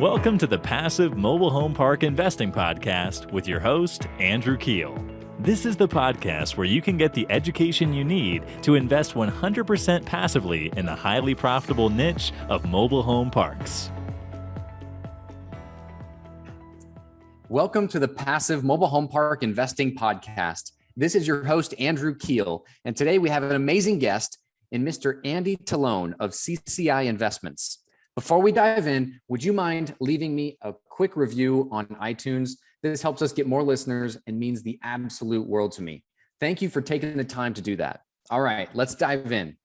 Welcome to the Passive Mobile Home Park Investing Podcast with your host, Andrew Keel. This is the podcast where you can get the education you need to invest 100% passively in the highly profitable niche of mobile home parks. Welcome to the Passive Mobile Home Park Investing Podcast. This is your host, Andrew Keel, and today we have an amazing guest in Mr. Andy Tallone of CCI Investments. Before we dive in, would you mind leaving me a quick review on iTunes? This helps us get more listeners and means the absolute world to me. Thank you for taking the time to do that. All right, let's dive in.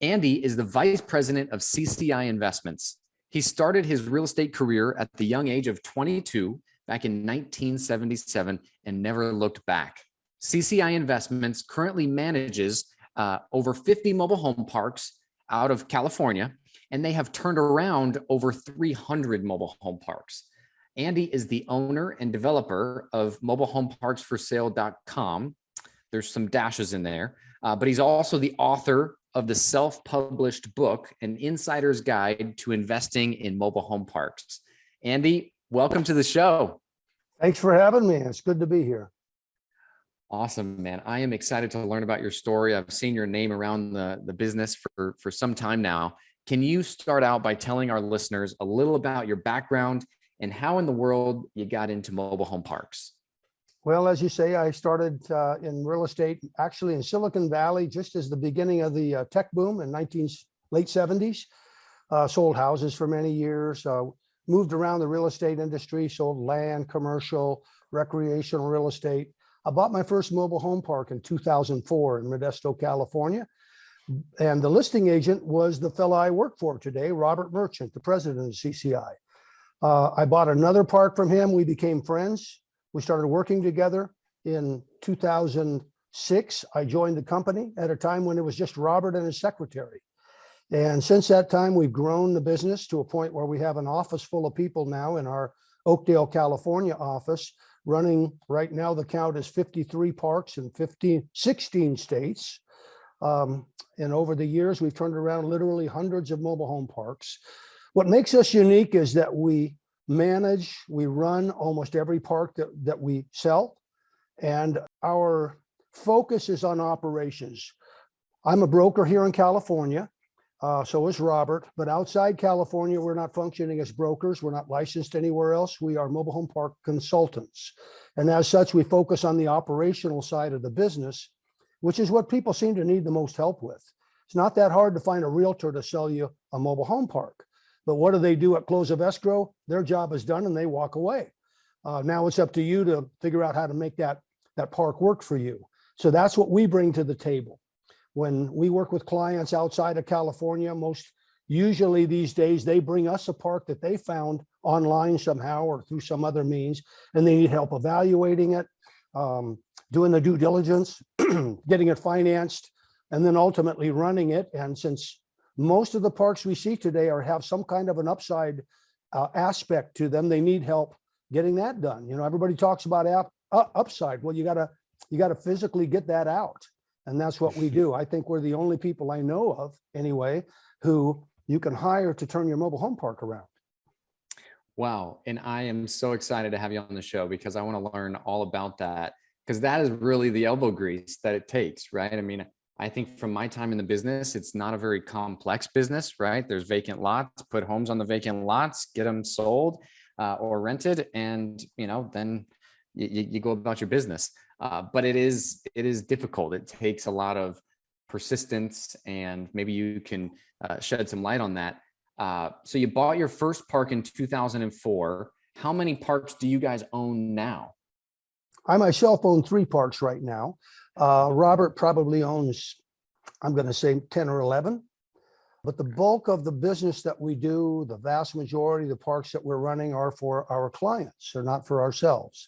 Andy is the Vice President of CCI Investments. He started his real estate career at the young age of 22 back in 1977 and never looked back. CCI Investments currently manages over 50 mobile home parks out of California, and they have turned around over 300 mobile home parks. Andy is the owner and developer of mobilehomeparksforsale.com. There's some dashes in there, but he's also the author of the self-published book, An Insider's Guide to Investing in Mobile Home Parks. Andy, welcome to the show. Thanks for having me. It's good to be here. Awesome, man. I am excited to learn about your story. I've seen your name around the business for some time now. Can you start out by telling our listeners a little about your background and how in the world you got into mobile home parks? Well, as you say, I started in real estate, actually in Silicon Valley, just as the beginning of the tech boom in late 70s. Sold houses for many years, moved around the real estate industry, sold land, commercial, recreational real estate. I bought my first mobile home park in 2004 in Modesto, California. And the listing agent was the fellow I work for today, Robert Merchant, the president of CCI. I bought another park from him. We became friends. We started working together in 2006. I joined the company at a time when it was just Robert and his secretary. And since that time, we've grown the business to a point where we have an office full of people now in our Oakdale, California office, running right now. The count is 53 parks in 16 states. And over the years, we've turned around literally hundreds of mobile home parks. What makes us unique is that we run almost every park that we sell, and our focus is on operations. I'm a broker here in California, so is Robert, but outside California, we're not functioning as brokers. We're not licensed anywhere else. We are mobile home park consultants. And as such, we focus on the operational side of the business, which is what people seem to need the most help with. It's not that hard to find a realtor to sell you a mobile home park, but what do they do at close of escrow? Their job is done and they walk away. Now it's up to you to figure out how to make that park work for you. So that's what we bring to the table. When we work with clients outside of California, most usually these days, they bring us a park that they found online somehow or through some other means, and they need help evaluating it, doing the due diligence, getting it financed, and then ultimately running it. And since most of the parks we see today have some kind of an upside aspect to them, they need help getting that done. You know, everybody talks about upside. Well, you gotta physically get that out. And that's what we do. I think we're the only people I know of anyway, who you can hire to turn your mobile home park around. Wow. And I am so excited to have you on the show because I want to learn all about that, because that is really the elbow grease that it takes, right? I mean, I think from my time in the business, it's not a very complex business, right? There's vacant lots, put homes on the vacant lots, get them sold or rented, and then you go about your business. But it is difficult. It takes a lot of persistence, and maybe you can shed some light on that. So you bought your first park in 2004. How many parks do you guys own now? I myself own 3 parks right now. Robert probably owns, I'm going to say 10 or 11. But the bulk of the business that we do, the vast majority of the parks that we're running are for our clients. They're not for ourselves.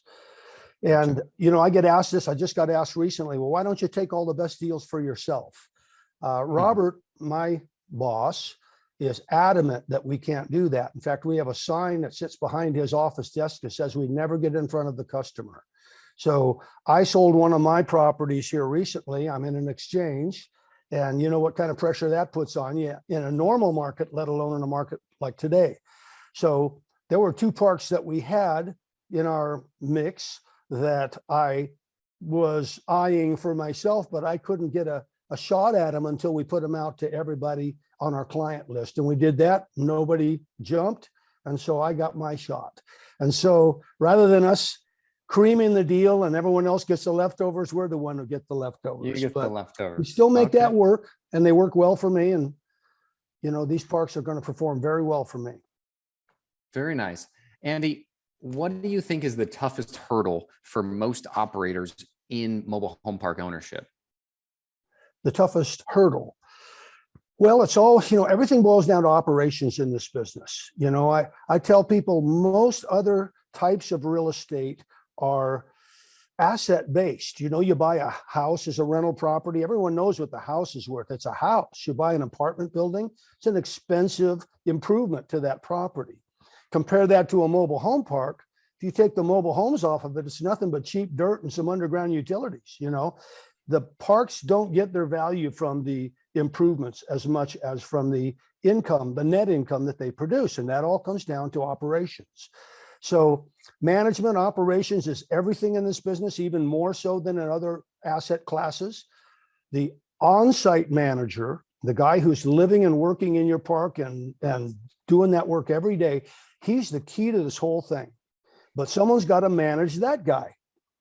And, I get asked this, I just got asked recently, well, why don't you take all the best deals for yourself? Robert, my boss, is adamant that we can't do that. In fact, we have a sign that sits behind his office desk that says we never get in front of the customer. So I sold one of my properties here recently. I'm in an exchange, and you know what kind of pressure that puts on you in a normal market, let alone in a market like today. So there were two parks that we had in our mix that I was eyeing for myself, but I couldn't get a shot at them until we put them out to everybody on our client list. And we did that. Nobody jumped. And so I got my shot. And so rather than us creaming the deal and everyone else gets the leftovers, we're the one who get the leftovers. You get the leftovers. We still make that Okay. work, and they work well for me. And, you know, these parks are going to perform very well for me. Very nice. Andy, what do you think is the toughest hurdle for most operators in mobile home park ownership? The toughest hurdle. Well, it's all, you know, everything boils down to operations in this business. You know, I tell people most other types of real estate are asset based. You know, you buy a house as a rental property. Everyone knows what the house is worth. It's a house. You buy an apartment building, it's an expensive improvement to that property. Compare that to a mobile home park. If you take the mobile homes off of it, it's nothing but cheap dirt and some underground utilities. You know, the parks don't get their value from the improvements as much as from the income, the net income that they produce. And that all comes down to operations. So management operations is everything in this business, even more so than in other asset classes. The on-site manager, the guy who's living and working in your park and doing that work every day, he's the key to this whole thing. But someone's got to manage that guy.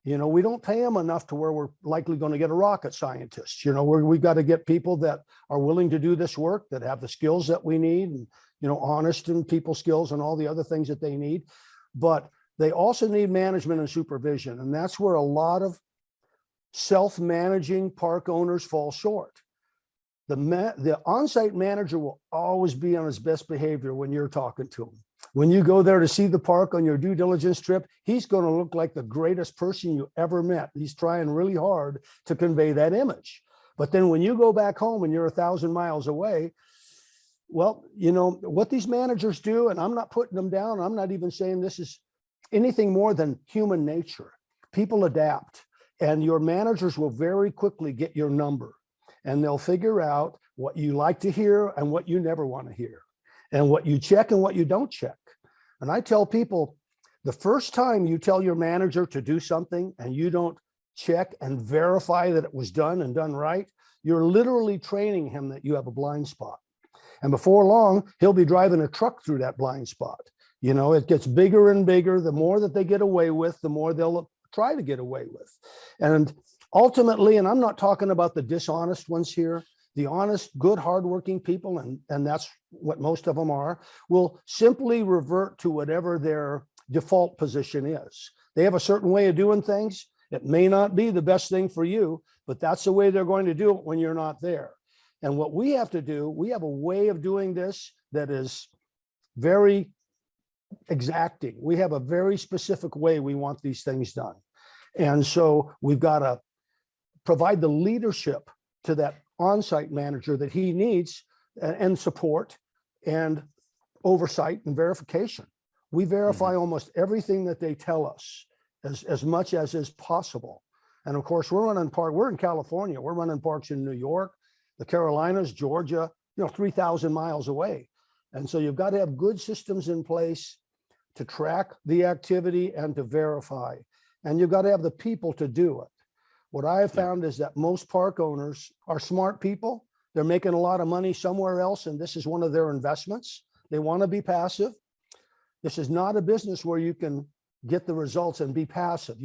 You know, we don't pay him enough to where we're likely going to get a rocket scientist. You know, we've got to get people that are willing to do this work, that have the skills that we need, and, you know, honest and people skills and all the other things that they need. But they also need management and supervision. And that's where a lot of self-managing park owners fall short. The on-site manager will always be on his best behavior when you're talking to him. When you go there to see the park on your due diligence trip, he's going to look like the greatest person you ever met. He's trying really hard to convey that image. But then when you go back home and you're 1,000 miles away, well, you know, what these managers do, and I'm not putting them down, I'm not even saying this is anything more than human nature. People adapt, and your managers will very quickly get your number, and they'll figure out what you like to hear and what you never want to hear, and what you check and what you don't check. And I tell people, the first time you tell your manager to do something and you don't check and verify that it was done and done right, you're literally training him that you have a blind spot. And before long, he'll be driving a truck through that blind spot. You know, it gets bigger and bigger. The more that they get away with, the more they'll try to get away with. And ultimately, and I'm not talking about the dishonest ones here, the honest, good, hardworking people, and that's what most of them are, will simply revert to whatever their default position is. They have a certain way of doing things. It may not be the best thing for you, but that's the way they're going to do it when you're not there. And what we have to do, we have a way of doing this that is very exacting. We have a very specific way we want these things done. And so we've got to provide the leadership to that on-site manager that he needs, and support and oversight and verification. We verify almost everything that they tell us as much as is possible. And of course, we're in California, we're running parks in New York, the Carolinas, Georgia, you know, 3,000 miles away. And so you've got to have good systems in place to track the activity and to verify. And you've got to have the people to do it. What I have found is that most park owners are smart people. They're making a lot of money somewhere else, and this is one of their investments. They want to be passive. This is not a business where you can get the results and be passive.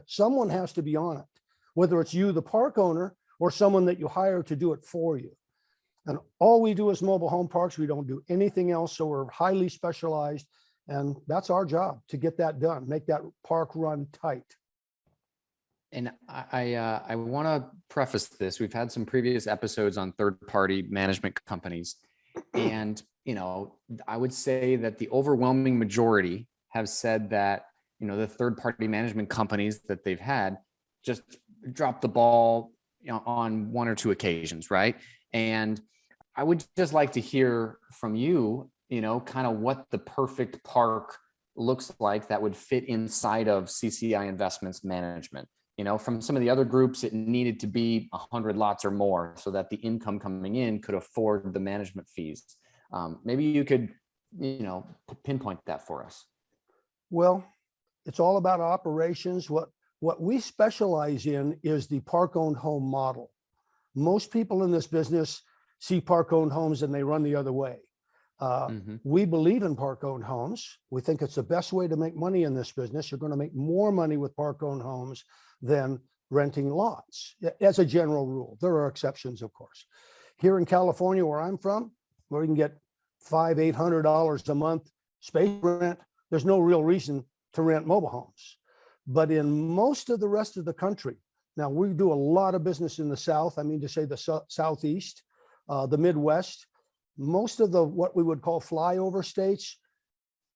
Someone has to be on it, whether it's you, the park owner, or someone that you hire to do it for you. And all we do is mobile home parks. We don't do anything else. So we're highly specialized, and that's our job, to get that done, make that park run tight. And I want to preface this. We've had some previous episodes on third-party management companies. And, you know, I would say that the overwhelming majority have said that, you know, the third-party management companies that they've had just dropped the ball, you know, on one or two occasions, right? And I would just like to hear from you, you know, kind of what the perfect park looks like that would fit inside of CCI Investments management. You know, from some of the other groups, it needed to be 100 lots or more so that the income coming in could afford the management fees. Maybe you could, you know, pinpoint that for us. Well, it's all about operations. What we specialize in is the park-owned home model. Most people in this business see park-owned homes and they run the other way. We believe in park-owned homes. We think it's the best way to make money in this business. You're going to make more money with park-owned homes than renting lots, as a general rule. There are exceptions, of course. Here in California, where I'm from, where you can get $500-800 a month space rent, there's no real reason to rent mobile homes. But in most of the rest of the country, now we do a lot of business in the South, I mean to say the Southeast, the Midwest, most of the what we would call flyover states,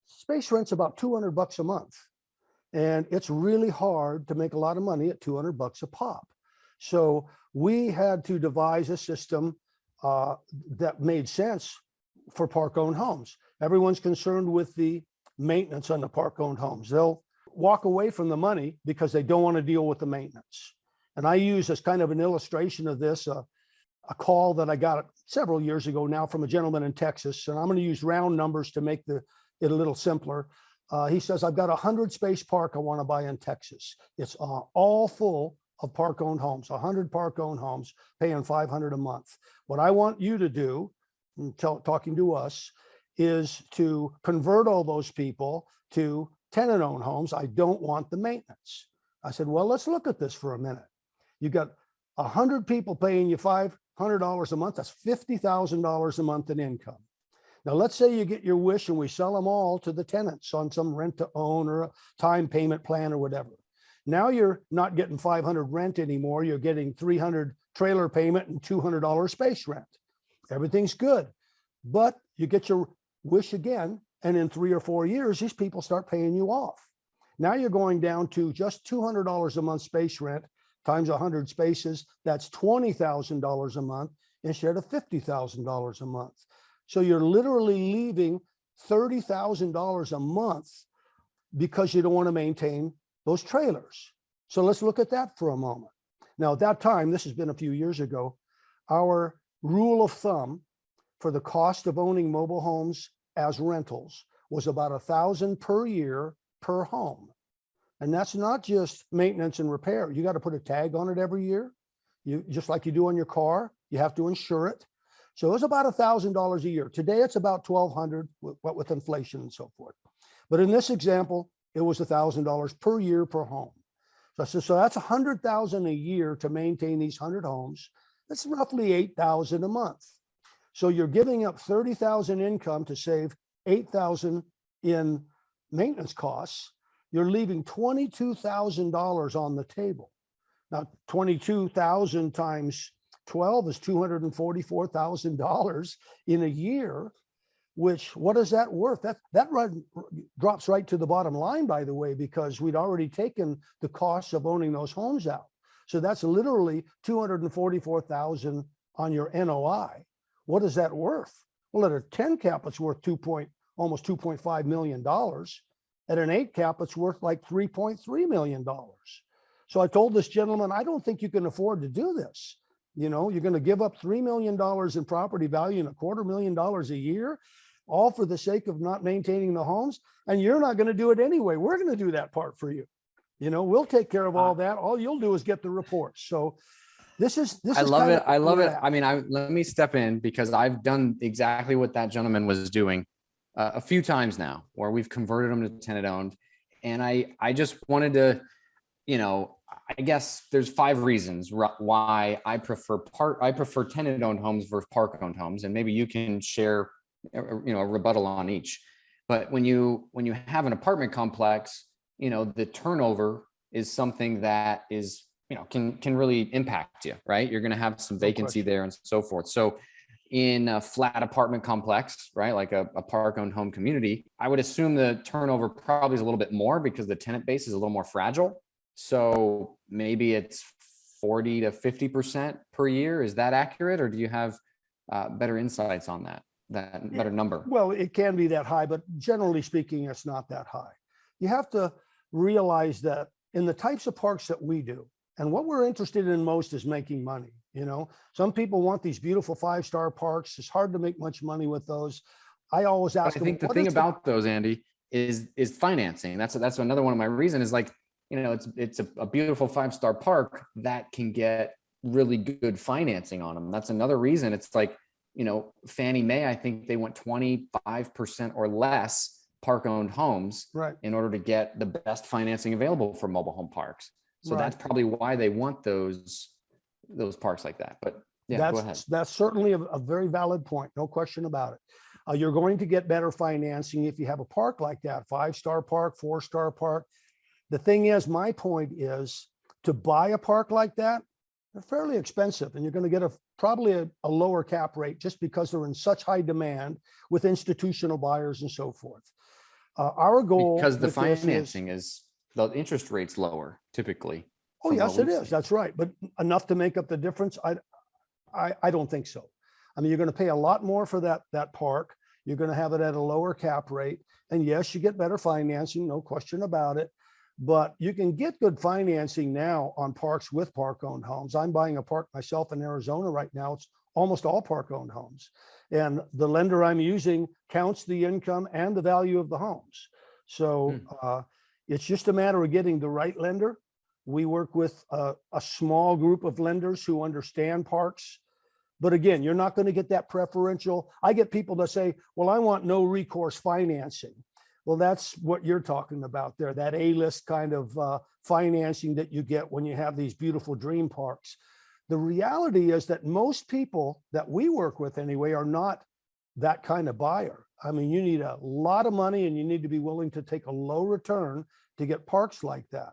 space rent's about $200 a month. And it's really hard to make a lot of money at $200 a pop. So we had to devise a system that made sense for park-owned homes. Everyone's concerned with the maintenance on the park-owned homes. They'll walk away from the money because they don't want to deal with the maintenance. And I use as kind of an illustration of this, a call that I got several years ago now from a gentleman in Texas, and I'm going to use round numbers to make it a little simpler. He says, I've got 100 space park I want to buy in Texas. It's all full of park-owned homes, 100 park-owned homes, paying $500 a month. What I want you to do, talking to us, is to convert all those people to tenant-owned homes. I don't want the maintenance. I said, well, let's look at this for a minute. You got 100 people paying you $500 a month. That's $50,000 a month in income. Now, let's say you get your wish and we sell them all to the tenants on some rent to own or a time payment plan or whatever. Now you're not getting 500 rent anymore. You're getting 300 trailer payment and $200 space rent. Everything's good, but you get your wish again. And in 3 or 4 years, these people start paying you off. Now you're going down to just $200 a month space rent times 100 spaces. That's $20,000 a month instead of $50,000 a month. So you're literally leaving $30,000 a month because you don't want to maintain those trailers. So let's look at that for a moment. Now, at that time, this has been a few years ago, our rule of thumb for the cost of owning mobile homes as rentals was about $1,000 per year per home. And that's not just maintenance and repair. You got to put a tag on it every year. You just like you do on your car, you have to insure it. So it was about $1,000 a year. Today it's about $1,200 with inflation and so forth. But in this example, it was $1,000 per year per home. So that's $100,000 a year to maintain these 100 homes. That's roughly $8,000 a month. So you're giving up $30,000 income to save $8,000 in maintenance costs. You're leaving $22,000 on the table. Now, 22,000 times 12 is $244,000 in a year, which, what is that worth? That drops right to the bottom line, by the way, because we'd already taken the costs of owning those homes out. So that's literally $244,000 on your NOI. What is that worth? Well, at a 10 cap, it's worth almost $2.5 million. At an 8 cap, it's worth like $3.3 million. So I told this gentleman, I don't think you can afford to do this. You know, you're going to give up $3 million in property value and $250,000 a year, all for the sake of not maintaining the homes. And you're not going to do it anyway. We're going to do that part for you. You know, we'll take care of all that. All you'll do is get the reports. So this is I love it. I love it. I mean, let me step in because I've done exactly what that gentleman was doing a few times now, where we've converted them to tenant owned. And I just wanted to, you know, I guess there's 5 reasons why I prefer tenant owned homes versus park owned homes. And maybe you can share, you know, a rebuttal on each. But when you have an apartment complex, you know, the turnover is something that is, you know, can really impact you, right? You're going to have some vacancy there and so forth. So in a flat apartment complex, right, like a park-owned home community, I would assume the turnover probably is a little bit more because the tenant base is a little more fragile. So maybe it's 40 to 50% per year. Is that accurate? Or do you have better insights on that better number? Well, it can be that high, but generally speaking, it's not that high. You have to realize that in the types of parks that we do, and what we're interested in most is making money. You know, some people want these beautiful 5-star parks. It's hard to make much money with those. I always ask them, I think the thing about those, Andy, is financing. That's another one of my reasons is like, it's a beautiful 5-star park that can get really good financing on them. That's another reason. It's like, Fannie Mae, I think they want 25% or less park owned homes in order to get the best financing available for mobile home parks. So that's probably why they want those parks like that. But yeah, go ahead. That's certainly a very valid point. No question about it. You're going to get better financing if you have a park like that, 5-star park, 4-star park. The thing is, my point is to buy a park like that, they're fairly expensive, and you're going to get probably a lower cap rate just because they're in such high demand with institutional buyers and so forth. Our goal, because the financing is the interest rate's lower typically. Oh yes, it is. That's right. But enough to make up the difference? I don't think so. I mean, you're going to pay a lot more for that park. You're going to have it at a lower cap rate. And yes, you get better financing, no question about it. But you can get good financing now on parks with park-owned homes. I'm buying a park myself in Arizona right now. It's almost all park-owned homes. And the lender I'm using counts the income and the value of the homes. So it's just a matter of getting the right lender. We work with a small group of lenders who understand parks. But again, you're not going to get that preferential. I get people that say, well, I want no recourse financing. Well, that's what you're talking about there, that A-list kind of financing that you get when you have these beautiful dream parks. The reality is that most people that we work with anyway are not that kind of buyer. I mean, you need a lot of money and you need to be willing to take a low return to get parks like that.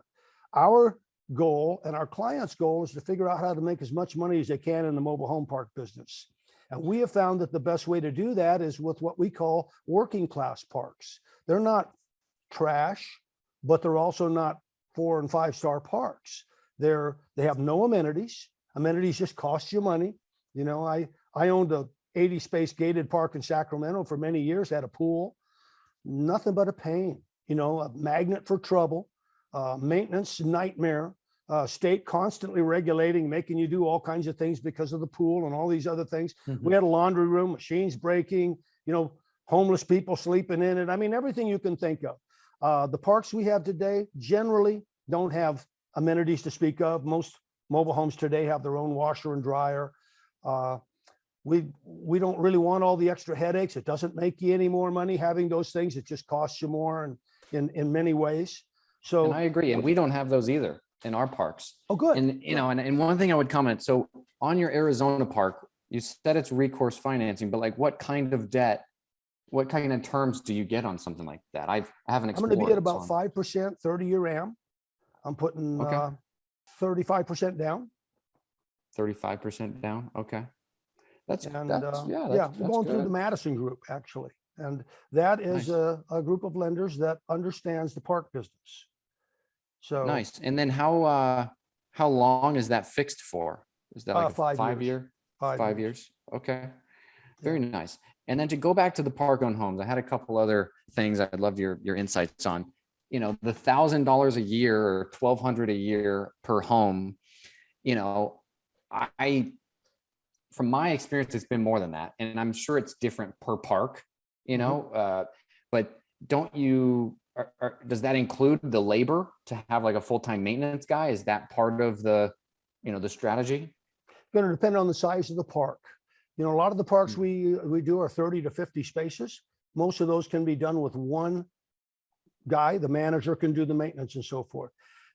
Our goal and our clients' goal is to figure out how to make as much money as they can in the mobile home park business. And we have found that the best way to do that is with what we call working class parks. They're not trash, but they're also not 4- and 5-star parks. They have no amenities. Amenities just cost you money. I owned a 80 space gated park in Sacramento for many years, had a pool, nothing but a pain, a magnet for trouble, maintenance nightmare, state constantly regulating, making you do all kinds of things because of the pool and all these other things. We had a laundry room, machines breaking, homeless people sleeping in it. I mean, everything you can think of. The parks we have today generally don't have amenities to speak of. Most mobile homes today have their own washer and dryer. We don't really want all the extra headaches. It doesn't make you any more money having those things. It just costs you more in many ways. So, and I agree. And we don't have those either in our parks. Oh, good. And, and one thing I would comment, so on your Arizona park, you said it's recourse financing, but like what kind of debt, what kind of terms do you get on something like that? I haven't explored. I'm going to be at about 5%, 30-year AM. I'm putting 35% down. 35% down. Okay. We're going through the Madison Group actually. And that is a group of lenders that understands the park business. So nice. And then how long is that fixed for? Is that like a 5 year? 5 years. Okay. Very nice. And then to go back to the park owned homes, I had a couple other things I'd love your insights on. The $1,000 a year or $1,200 a year per home, from my experience, it's been more than that. And I'm sure it's different per park, but don't you, does that include the labor to have like a full-time maintenance guy? Is that part of the strategy? Going to depend on the size of the park. A lot of the parks we do are 30 to 50 spaces. Most of those can be done with one guy. The manager can do the maintenance and so forth.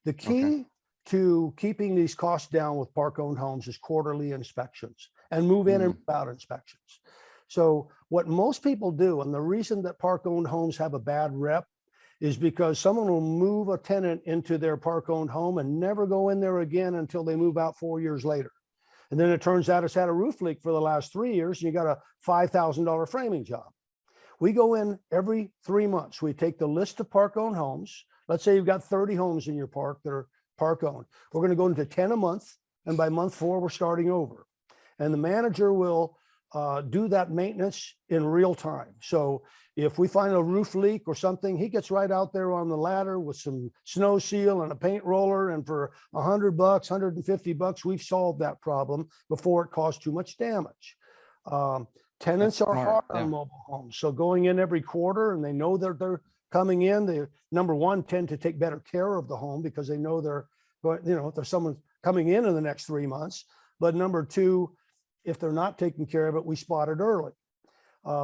The key to keeping these costs down with park-owned homes is quarterly inspections and move in and move out inspections. So what most people do, and the reason that park-owned homes have a bad rep, is because someone will move a tenant into their park-owned home and never go in there again until they move out 4 years later. And then it turns out it's had a roof leak for the last 3 years. And you got a $5,000 framing job. We go in every 3 months. We take the list of park-owned homes. Let's say you've got 30 homes in your park that are park-owned. We're going to go into 10 a month. And by month 4, we're starting over. And the manager will do that maintenance in real time. So if we find a roof leak or something, he gets right out there on the ladder with some snow seal and a paint roller. And for $100, $150, we've solved that problem before it caused too much damage. Tenants are hard on mobile homes. So going in every quarter and they know that coming in, they, number one, tend to take better care of the home because they know they're going, if there's someone coming in the next 3 months. But number two, if they're not taking care of it, we spot it early.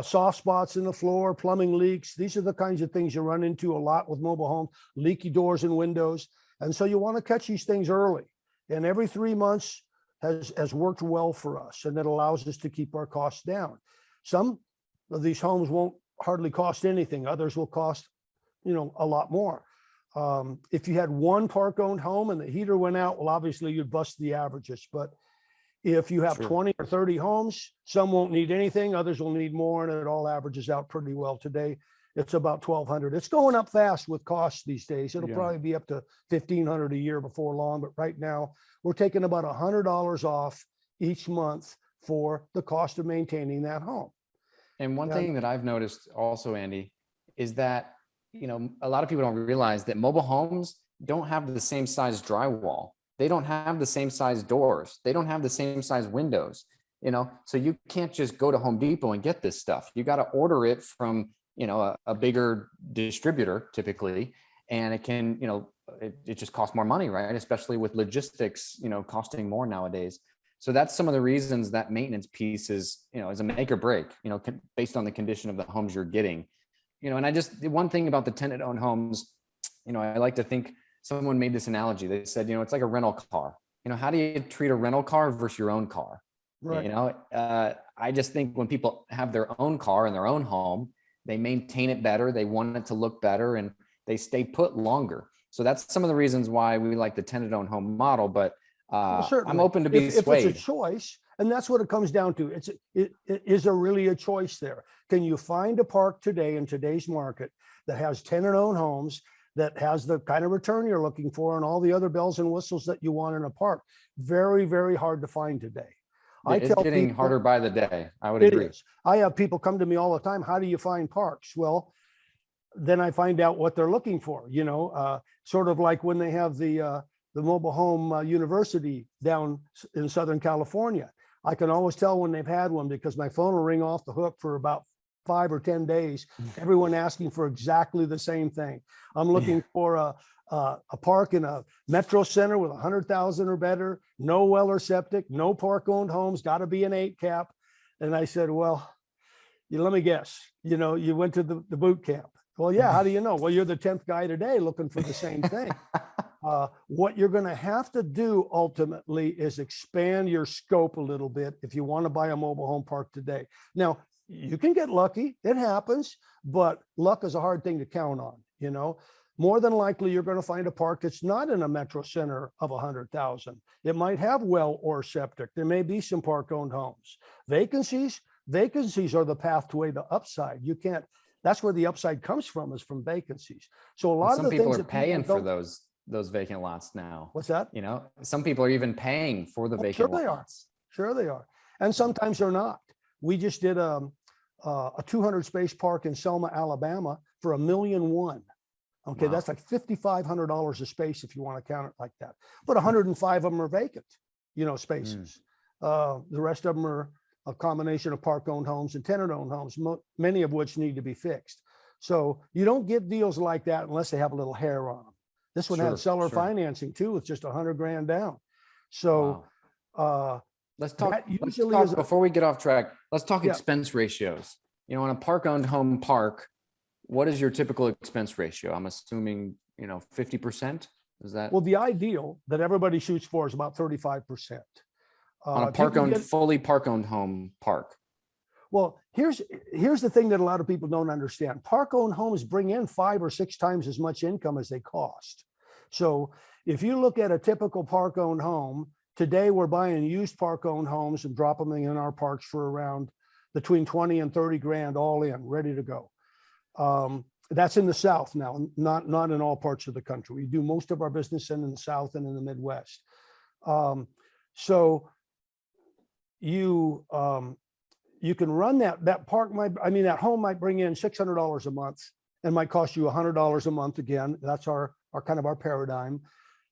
Soft spots in the floor, plumbing leaks. These are the kinds of things you run into a lot with mobile homes, leaky doors and windows. And so you want to catch these things early. And every 3 months has worked well for us. And it allows us to keep our costs down. Some of these homes won't hardly cost anything. Others will cost, a lot more. If you had one park owned home and the heater went out, well, obviously you'd bust the averages. But if you have 20 or 30 homes, some won't need anything, others will need more, and it all averages out pretty well. Today, it's about $1,200. It's going up fast with costs these days. It'll probably be up to $1,500 a year before long. But right now, we're taking about $100 off each month for the cost of maintaining that home. And one thing that I've noticed also, Andy, is that, a lot of people don't realize that mobile homes don't have the same size drywall. They don't have the same size doors. They don't have the same size windows, so you can't just go to Home Depot and get this stuff. You got to order it from, a bigger distributor typically. And it can, it just costs more money, right? Especially with logistics, costing more nowadays. So that's some of the reasons that maintenance piece is, is a make or break, based on the condition of the homes you're getting, and one thing about the tenant-owned homes, I like to think someone made this analogy. They said, it's like a rental car. How do you treat a rental car versus your own car? Right. I just think when people have their own car in their own home, they maintain it better. They want it to look better and they stay put longer. So that's some of the reasons why we like the tenant-owned home model, but I'm open to be swayed. If it's a choice, and that's what it comes down to. Is there really a choice there? Can you find a park today in today's market that has tenant-owned homes, that has the kind of return you're looking for and all the other bells and whistles that you want in a park? Very, very hard to find today. It's getting harder by the day. I would agree. I have people come to me all the time. How do you find parks? Well, then I find out what they're looking for, sort of like when they have the mobile home university down in Southern California. I can always tell when they've had one because my phone will ring off the hook for about 5 or 10 days, everyone asking for exactly the same thing. I'm looking for a park in a metro center with 100,000 or better, no well or septic, no park owned homes, got to be an 8 cap. And I said, well, let me guess, you went to the boot camp. Well, yeah, how do you know? Well, you're the 10th guy today looking for the same thing. What you're going to have to do ultimately is expand your scope a little bit if you want to buy a mobile home park today. Now, you can get lucky, it happens, but luck is a hard thing to count on. More than likely, you're going to find a park that's not in a metro center of 100,000. It might have well or septic. There may be some park-owned homes. Vacancies are the pathway to upside. That's where the upside comes from, is from vacancies. So a lot of the people things are paying for those vacant lots now. What's that? Some people are even paying for the vacant lots. Sure they are. And sometimes they're not. We just did a 200 space park in Selma, Alabama for $1.1 million. Okay, wow. That's like $5,500 a space if you want to count it like that. But 105 of them are vacant, spaces. The rest of them are a combination of park-owned homes and tenant-owned homes, many of which need to be fixed. So you don't get deals like that unless they have a little hair on them. This one had seller financing too, with just $100,000 down. So let's talk before we get off track. Let's talk expense ratios. On a park-owned home park, what is your typical expense ratio? I'm assuming 50%. Is that? Well, the ideal that everybody shoots for is about 35%. On a fully park-owned home park. Well, here's the thing that a lot of people don't understand. Park-owned homes bring in 5 or 6 times as much income as they cost. So if you look at a typical park-owned home, today we're buying used park-owned homes and dropping them in our parks for around between 20 and 30 grand all in, ready to go. That's in the South now, not in all parts of the country. We do most of our business in the South and in the Midwest. So you can run that park that home might bring in $600 a month and might cost you $100 a month. Again, that's our kind of our paradigm.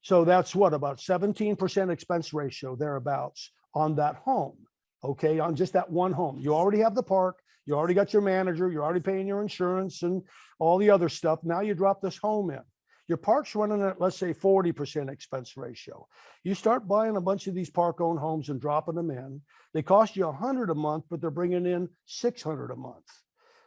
So that's what, about 17% expense ratio thereabouts on that home. Okay, on just that one home. You already have the park, You already got your manager, you're already paying your insurance and all the other stuff. Now you drop this home in. Your park's running at, let's say, 40% expense ratio. You start buying a bunch of these park-owned homes and dropping them in. They cost you $100 a month, but they're bringing in $600 a month.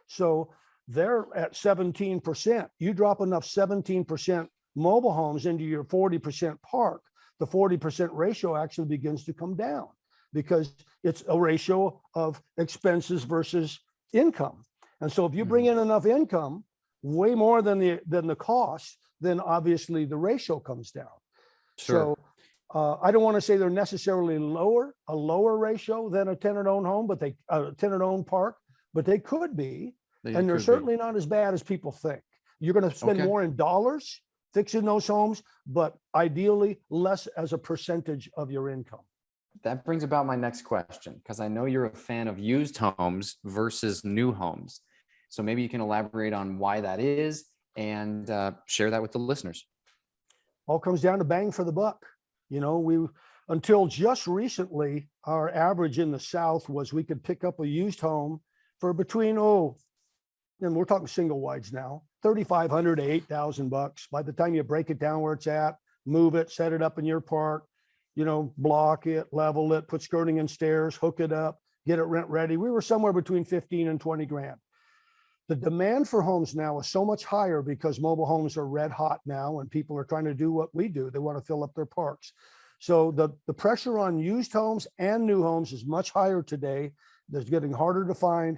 So they're at 17%. You drop enough 17% mobile homes into your 40% park, the 40% ratio actually begins to come down because it's a ratio of expenses versus income. And so if you bring in enough income, way more than the cost, then obviously the ratio comes down. Sure. So I don't want to say they're necessarily a lower ratio than a tenant-owned home, but a tenant-owned park, but they could be. And they're certainly not as bad as people think. You're going to spend more in dollars fixing those homes, but ideally less as a percentage of your income. That brings about my next question, because I know you're a fan of used homes versus new homes. So maybe you can elaborate on why that is and share that with the listeners. All comes down to bang for the buck. You know, until just recently, our average in the South was we could pick up a used home for between, and we're talking single wides now, $3,500 to $8,000. By the time you break it down where it's at, move it, set it up in your park, you know, block it, level it, put skirting and stairs, hook it up, get it rent ready. We were somewhere between 15 and 20 grand. The demand for homes now is so much higher because mobile homes are red hot now and people are trying to do what we do. They want to fill up their parks. So the pressure on used homes and new homes is much higher today. They're getting harder to find,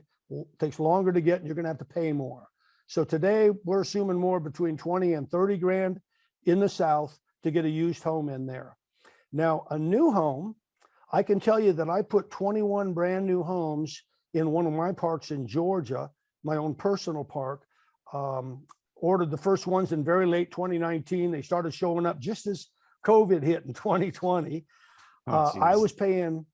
takes longer to get, and you're going to have to pay more. So today we're assuming more between 20 and 30 grand in the South to get a used home in there. Now, a new home, I can tell you that I put 21 brand new homes in one of my parks in Georgia, my own personal park, ordered the first ones in very late 2019. They started showing up just as COVID hit in 2020. I was paying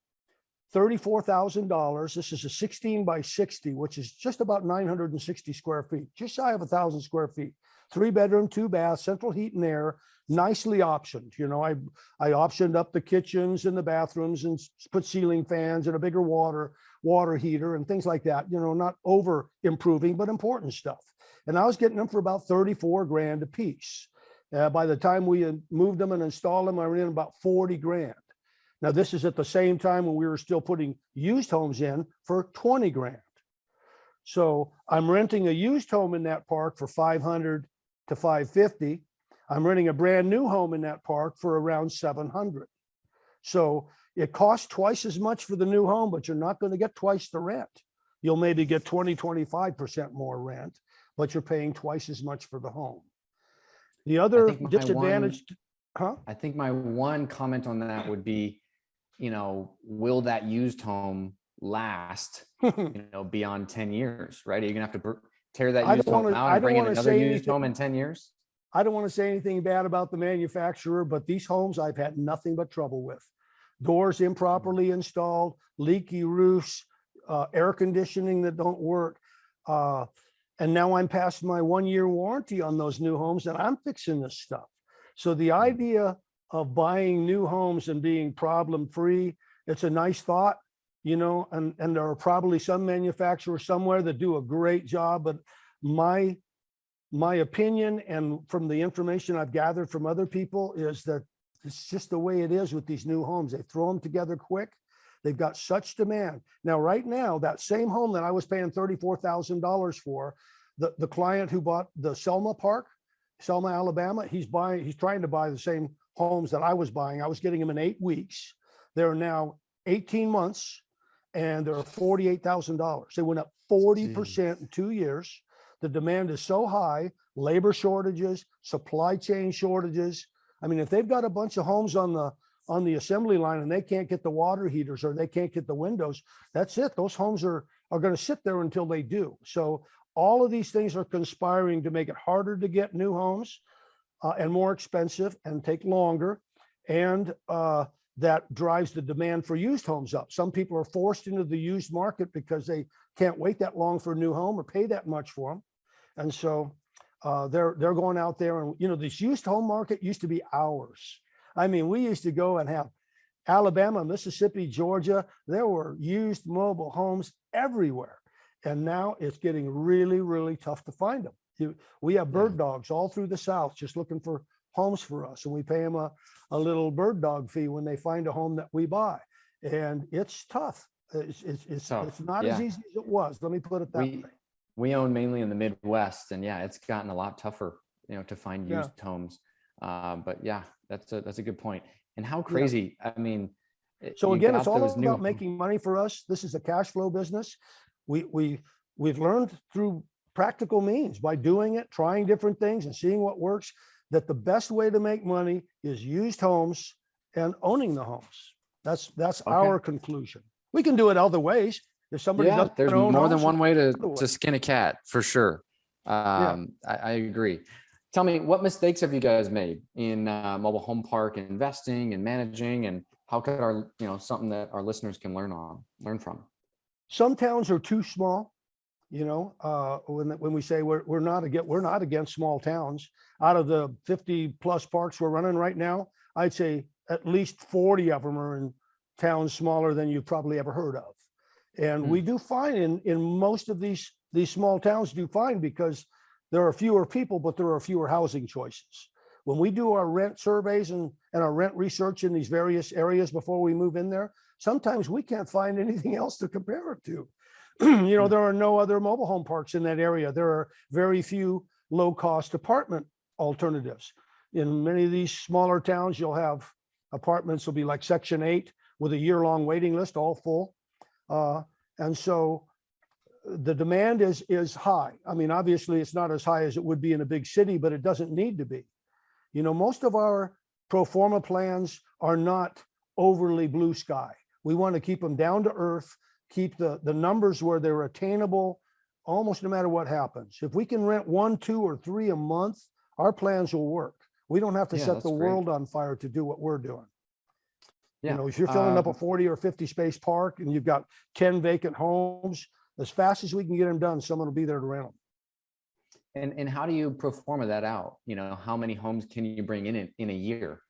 $34,000. This is a 16 by 60, which is just about 960 square feet, just shy of 1,000 square feet. 3-bedroom, 2-bath, central heat and air, nicely optioned. You know, I optioned up the kitchens and the bathrooms and put ceiling fans and a bigger water heater and things like that. You know, not over improving, but important stuff. And I was getting them for about 34 grand a piece. By the time we had moved them and installed them, I ran about 40 grand. Now, this is at the same time when we were still putting used homes in for 20 grand. So I'm renting a used home in that park for 500 to 550. I'm renting a brand new home in that park for around 700. So it costs twice as much for the new home, but you're not going to get twice the rent. You'll maybe get 20-25% more rent, but you're paying twice as much for the home. The other disadvantage, I think my one comment on that would be, you know, will that used home last, you know, beyond 10 years, right? Are you gonna have to tear that used home out and bring in another used home in 10 years? I don't want to say anything bad about the manufacturer, but these homes I've had nothing but trouble with. Doors improperly installed, leaky roofs, air conditioning that don't work. And now I'm past my 1-year warranty on those new homes and I'm fixing this stuff. So the idea of buying new homes and being problem-free, it's a nice thought, you know, and there are probably some manufacturers somewhere that do a great job, but my opinion and from the information I've gathered from other people is that it's just the way it is with these new homes. They throw them together quick. They've got such demand. Now, right now, that same home that I was paying $34,000 for, the client who bought the Selma Park, Selma, Alabama, he's trying to buy the same homes that I was buying. I was getting them in 8 weeks. They're now 18 months and they're $48,000. They went up 40% in 2 years. The demand is so high, labor shortages, supply chain shortages. I mean, if they've got a bunch of homes on the assembly line and they can't get the water heaters or they can't get the windows, that's it. Those homes are going to sit there until they do. So all of these things are conspiring to make it harder to get new homes and more expensive and take longer. And that drives the demand for used homes up. Some people are forced into the used market because they can't wait that long for a new home or pay that much for them. And so they're going out there and, you know, this used home market used to be ours. I mean, we used to go and have Alabama, Mississippi, Georgia. There were used mobile homes everywhere. And now it's getting really, really tough to find them. We have bird dogs all through the South just looking for homes for us. And we pay them a little bird dog fee when they find a home that we buy. And it's tough. It's not as easy as it was. Let me put it that way. We own mainly in the Midwest, and it's gotten a lot tougher, to find used homes. But that's a good point. And how crazy, I mean, so again, it's all about making money for us. This is a cash flow business. We've learned through practical means by doing it, trying different things and seeing what works, that the best way to make money is used homes and owning the homes. That's our conclusion. We can do it other ways. If somebody doesn't there's own more than homes, one way to skin a cat, for sure. I agree. Tell me, what mistakes have you guys made in mobile home park investing and managing, and how could our, something that our listeners can learn from? Some towns are too small. When we say we're not against small towns. Out of the 50 plus parks we're running right now, I'd say at least 40 of them are in towns smaller than you've probably ever heard of. And we do fine in most of these small towns do fine because there are fewer people, but there are fewer housing choices. When we do our rent surveys and our rent research in these various areas before we move in there, sometimes we can't find anything else to compare it to. There are no other mobile home parks in that area. There are very few low-cost apartment alternatives. In many of these smaller towns, you'll have apartments will be like Section 8 with a year-long waiting list, all full. And so the demand is high. I mean, obviously, it's not as high as it would be in a big city, but it doesn't need to be. Most of our pro forma plans are not overly blue sky. We want to keep them down to earth, keep the numbers where they're attainable almost no matter what happens. If we can rent 1, 2, or 3 a month, our plans will work. We don't have to set the world on fire to do what we're doing. If you're filling up a 40 or 50 space park and you've got 10 vacant homes, as fast as we can get them done, someone will be there to rent them. And how do you pro forma that out? How many homes can you bring in a year?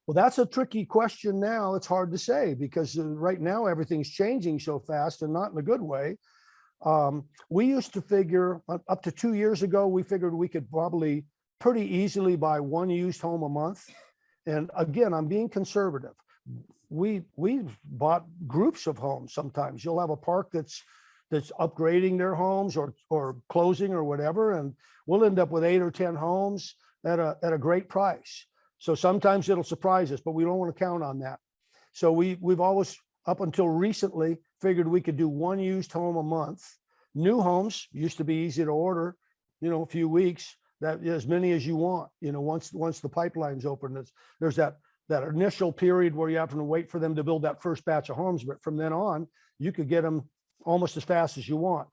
Well, that's a tricky question now. It's hard to say because right now everything's changing so fast and not in a good way. We used to figure up to 2 years ago, we figured we could probably pretty easily buy 1 used home a month. And again, I'm being conservative. We've bought groups of homes. Sometimes you'll have a park that's upgrading their homes or closing or whatever, and we'll end up with 8 or 10 homes at a great price. So sometimes it'll surprise us, but we don't want to count on that. So we've always, up until recently, figured we could do 1 used home a month. New homes used to be easy to order, a few weeks. That as many as you want, once the pipeline's open. There's that initial period where you have to wait for them to build that first batch of homes, but from then on, you could get them almost as fast as you want.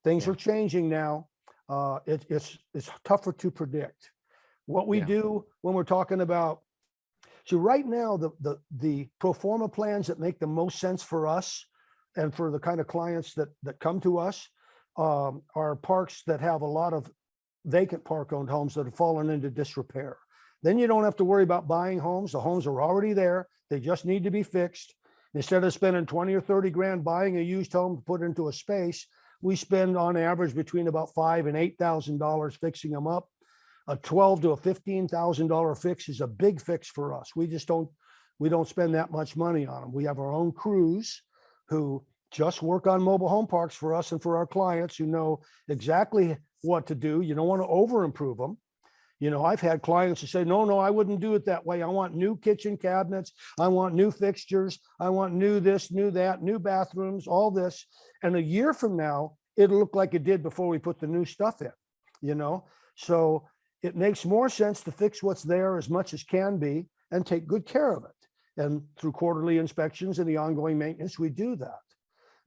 Things are changing now. It's tougher to predict. What we do when we're talking about, so right now, the pro forma plans that make the most sense for us and for the kind of clients that come to us are parks that have a lot of vacant park-owned homes that have fallen into disrepair. Then you don't have to worry about buying homes. The homes are already there. They just need to be fixed. Instead of spending 20 or 30 grand buying a used home to put into a space, we spend on average between about $5,000 and $8,000 fixing them up. A $12,000 to a $15,000 fix is a big fix for us. We don't spend that much money on them. We have our own crews who just work on mobile home parks for us and for our clients who know exactly what to do. You don't want to over improve them. I've had clients who say, no, I wouldn't do it that way. I want new kitchen cabinets. I want new fixtures. I want new this, new that, new bathrooms, all this. And a year from now, it'll look like it did before we put the new stuff in, So it makes more sense to fix what's there as much as can be and take good care of it. And through quarterly inspections and the ongoing maintenance, we do that.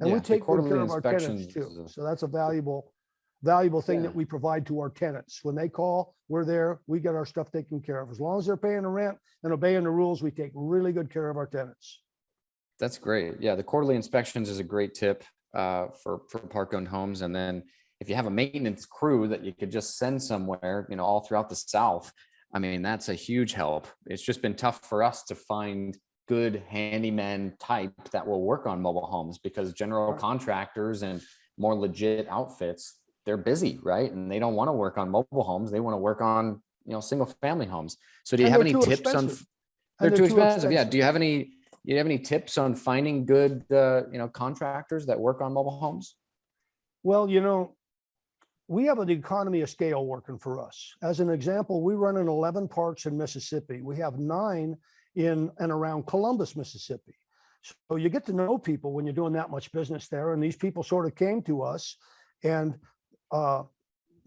And we take good care of our tenants too. So that's a valuable thing that we provide to our tenants. When they call, we're there, we get our stuff taken care of. As long as they're paying the rent and obeying the rules, we take really good care of our tenants. That's great. Yeah, the quarterly inspections is a great tip for park-owned homes. And then if you have a maintenance crew that you could just send somewhere, all throughout the South, I mean, that's a huge help. It's just been tough for us to find good handyman type that will work on mobile homes because general contractors and more legit outfits, they're busy, right? And they don't want to work on mobile homes. They want to work on, single family homes. So do you And have they're any too tips on, expensive. they're And too they're too expensive. Yeah. expensive. Do you have any tips on finding good, contractors that work on mobile homes? Well, we have an economy of scale working for us. As an example, we run in 11 parks in Mississippi. We have 9 in and around Columbus, Mississippi. So you get to know people when you're doing that much business there. And these people sort of came to us, and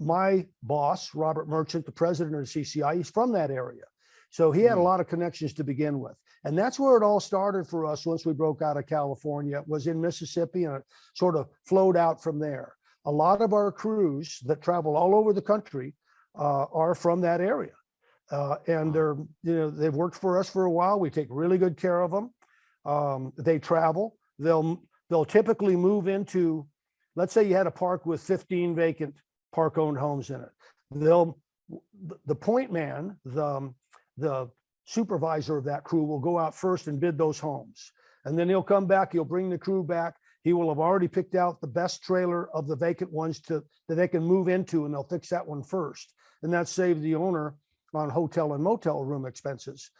my boss, Robert Merchant, the president of CCI, he's from that area. So he had a lot of connections to begin with. And that's where it all started for us once we broke out of California. It was in Mississippi, and it sort of flowed out from there. A lot of our crews that travel all over the country are from that area. And they've worked for us for a while. We take really good care of them. They travel. They'll typically move into, let's say you had a park with 15 vacant park-owned homes in it. The point man, the supervisor of that crew, will go out first and bid those homes. And then he'll come back, he'll bring the crew back. He will have already picked out the best trailer of the vacant ones that they can move into, and they'll fix that one first. And that saves the owner on hotel and motel room expenses,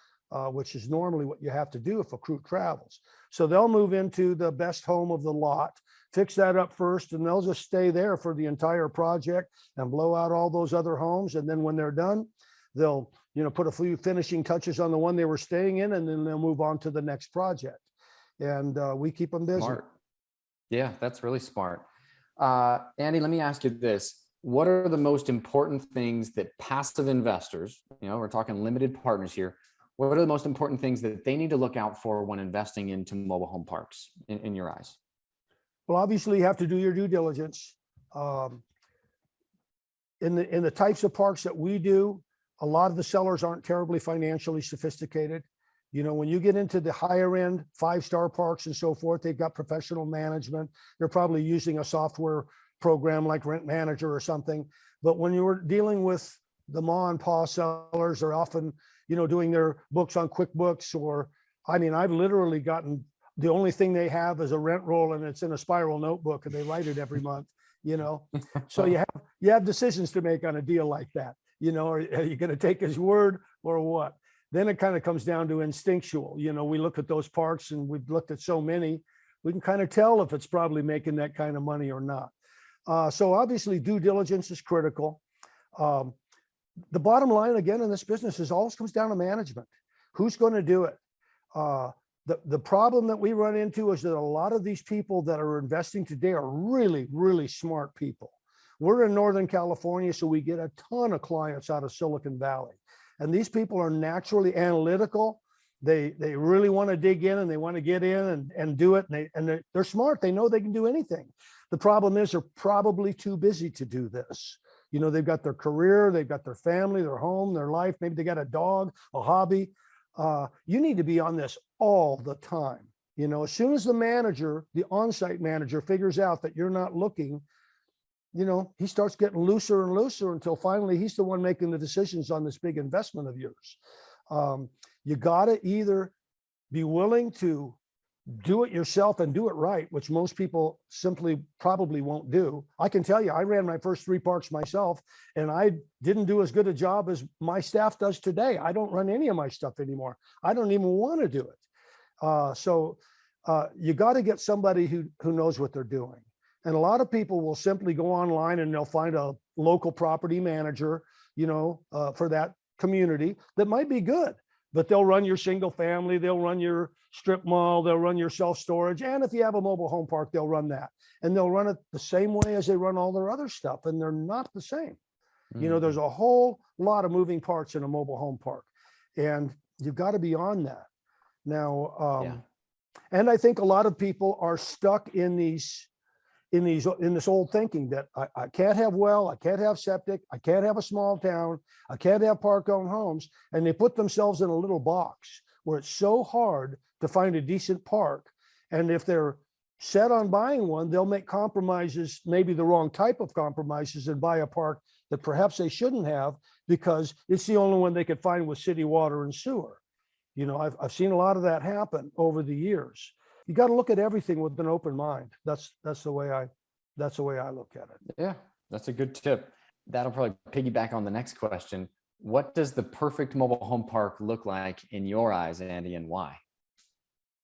which is normally what you have to do if a crew travels. So they'll move into the best home of the lot, fix that up first, and they'll just stay there for the entire project and blow out all those other homes. And then when they're done, they'll put a few finishing touches on the one they were staying in, and then they'll move on to the next project. And we keep them busy. Smart. Yeah, that's really smart. Andy, let me ask you this. What are the most important things that passive investors, we're talking limited partners here, what are the most important things that they need to look out for when investing into mobile home parks in your eyes? Well, obviously you have to do your due diligence. In the types of parks that we do, a lot of the sellers aren't terribly financially sophisticated. When you get into the higher end 5-star parks and so forth, they've got professional management. They're probably using a software program like Rent Manager or something. But when you're dealing with the ma and pa sellers, they're often, doing their books on QuickBooks, or, I've literally gotten, the only thing they have is a rent roll, and it's in a spiral notebook, and they write it every month, So you have decisions to make on a deal like that. Are you going to take his word or what? Then it kind of comes down to instinctual. We look at those parks, and we've looked at so many, we can kind of tell if it's probably making that kind of money or not. So obviously due diligence is critical. The bottom line, again, in this business is always comes down to management. Who's going to do it? The problem that we run into is that a lot of these people that are investing today are really, really smart people. We're in Northern California, so we get a ton of clients out of Silicon Valley. And these people are naturally analytical. They really want to dig in, and they want to get in and do it. And they're smart. They know they can do anything. The problem is they're probably too busy to do this. They've got their career, they've got their family, their home, their life. Maybe they got a dog, a hobby. You need to be on this all the time. As soon as the manager, the on-site manager, figures out that you're not looking, he starts getting looser and looser until finally he's the one making the decisions on this big investment of yours. You got to either be willing to do it yourself and do it right, which most people simply probably won't do. I can tell you, I ran my first 3 parks myself, and I didn't do as good a job as my staff does today. I don't run any of my stuff anymore. I don't even want to do it. So you got to get somebody who knows what they're doing. And a lot of people will simply go online and they'll find a local property manager, for that community that might be good, but they'll run your single family, they'll run your strip mall, they'll run your self-storage. And if you have a mobile home park, they'll run that. And they'll run it the same way as they run all their other stuff. And they're not the same. There's a whole lot of moving parts in a mobile home park, and you've got to be on that. Now, and I think a lot of people are stuck in this old thinking that I can't have well, I can't have septic, I can't have a small town, I can't have park-owned homes. And they put themselves in a little box where it's so hard to find a decent park. And if they're set on buying one, they'll make compromises, maybe the wrong type of compromises, and buy a park that perhaps they shouldn't have because it's the only one they could find with city water and sewer. I've seen a lot of that happen over the years. You got to look at everything with an open mind. That's the way That's the way I look at it. Yeah, that's a good tip. That'll probably piggyback on the next question. What does the perfect mobile home park look like in your eyes, Andy, and why?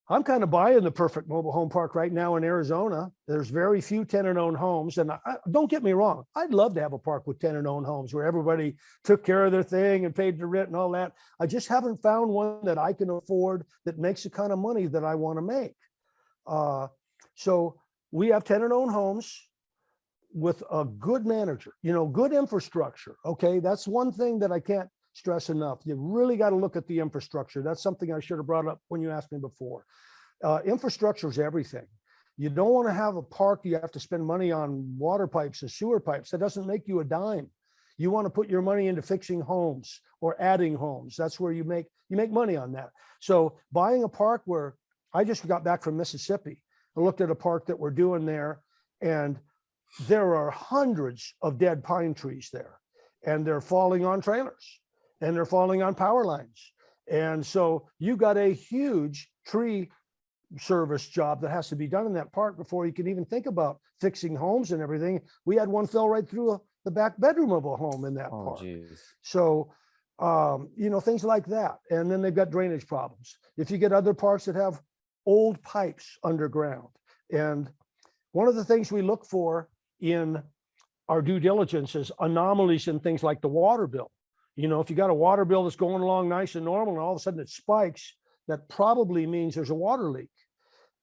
I'm kind of buying the perfect mobile home park right now in Arizona. There's very few tenant-owned homes. And don't get me wrong, I'd love to have a park with tenant-owned homes where everybody took care of their thing and paid the rent and all that. I just haven't found one that I can afford that makes the kind of money that I want to make. So we have tenant-owned homes with a good manager, good infrastructure. Okay, that's one thing that I can't stress enough. You really got to look at the infrastructure. That's something I should have brought up when you asked me before. Infrastructure is everything. You don't want to have a park you have to spend money on water pipes and sewer pipes. That doesn't make you a dime. You want to put your money into fixing homes or adding homes. That's where you make money on that. So buying a park where I just got back from Mississippi, I looked at a park that we're doing there, and there are hundreds of dead pine trees there, and they're falling on trailers and they're falling on power lines. And so you got a huge tree service job that has to be done in that park before you can even think about fixing homes and everything. We had one fell right through the back bedroom of a home in that park. Geez. So, things like that. And then they've got drainage problems. If you get other parks that have old pipes underground. And one of the things we look for in our due diligence is anomalies in things like the water bill. If you got a water bill that's going along nice and normal and all of a sudden it spikes, that probably means there's a water leak.